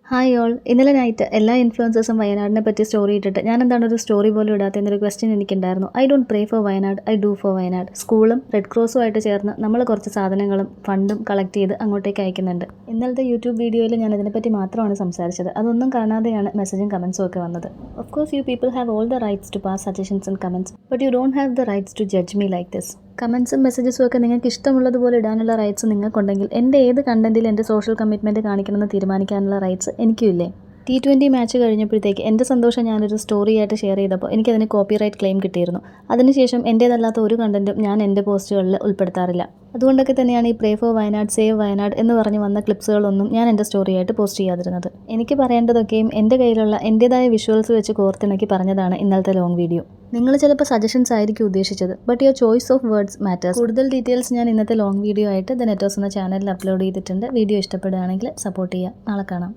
Hi all, ഇന്നലെ night എല്ലാ ഇൻഫ്ലുവൻസേഴ്സും വയനാടിനെ പറ്റി സ്റ്റോറി ഇട്ടിട്ട് ഞാൻ എന്താണ് ഒരു സ്റ്റോറി പോലും ഇടാത്ത എന്നൊരു ക്വസ്റ്റ്യൻ എനിക്കുണ്ടായിരുന്നു. I don't pray for Wayanad, I do for Wayanad. സ്കൂളും റെഡ് ക്രോസും ആയിട്ട് ചേർന്ന് നമ്മൾ കുറച്ച് സാധനങ്ങളും ഫണ്ടും കളക്ട് ചെയ്ത് അങ്ങോട്ടേക്ക് അയക്കുന്നുണ്ട്. ഇന്നലത്തെ യൂട്യൂബ് വീഡിയോയിൽ ഞാൻ ഇതിനെപ്പറ്റി മാത്രമാണ് സംസാരിച്ചത്. അതൊന്നും കാണാതെയാണ് മെസ്സേജും കമൻസും ഒക്കെ വന്നത്. Of course you people have all the rights to pass suggestions and comments, but you don't have the rights to judge me like this. കമൻസും മെസ്സേജസും ഒക്കെ നിങ്ങൾക്ക് ഇഷ്ടമുള്ളതുപോലെ ഇടാനുള്ള റൈറ്റ്സ് നിങ്ങൾക്കുണ്ടെങ്കിൽ എൻ്റെ ഏത് കണ്ടന്റിൽ എൻ്റെ സോഷ്യൽ കമ്മിറ്റ്മെൻറ്റ് കാണിക്കണമെന്ന് തീരുമാനിക്കാനുള്ള റൈറ്റ്സ് എനിക്കും ഇല്ലേ? T20 മാച്ച് കഴിഞ്ഞപ്പോഴത്തേക്ക് എൻ്റെ സന്തോഷം ഞാനൊരു സ്റ്റോറിയായിട്ട് ഷെയർ ചെയ്തപ്പോൾ എനിക്കതിന് കോപ്പിറൈറ്റ് ക്ലെയിം കിട്ടിയിരുന്നു. അതിനുശേഷം എൻ്റേതല്ലാത്ത ഒരു കണ്ടൻറ്റും ഞാൻ എൻ്റെ പോസ്റ്റുകളിൽ ഉൾപ്പെടുത്താറില്ല. അതുകൊണ്ടൊക്കെ തന്നെയാണ് ഈ pray for Wayanad, save Wayanad എന്ന് പറഞ്ഞ് വന്ന ക്ലിപ്സുകളൊന്നും ഞാൻ എൻ്റെ സ്റ്റോറിയായിട്ട് പോസ്റ്റ് ചെയ്യാതിരുന്നത്. എനിക്ക് പറയേണ്ടതൊക്കെയും എൻ്റെ കയ്യിലുള്ള എൻ്റേതായ വിഷ്വൽസ് വെച്ച് കോർത്തിണക്കി പറഞ്ഞതാണ് ഇന്നലത്തെ ലോങ് വീഡിയോ. നിങ്ങൾ ചിലപ്പോൾ സജഷൻസ് ആയിരിക്കും ഉദ്ദേശിച്ചത്, but your choice of words matters. കൂടുതൽ ഡീറ്റെയിൽസ് ഞാൻ ഇന്നത്തെ ലോങ് വീഡിയോ ആയിട്ട് ദ നെറ്റോസ് എന്ന ചാനലിൽ അപ്ലോഡ് ചെയ്തിട്ടുണ്ട്. വീഡിയോ ഇഷ്ടപ്പെടുകയാണെങ്കിൽ സപ്പോർട്ട് ചെയ്യുക. നാളെ കാണാം.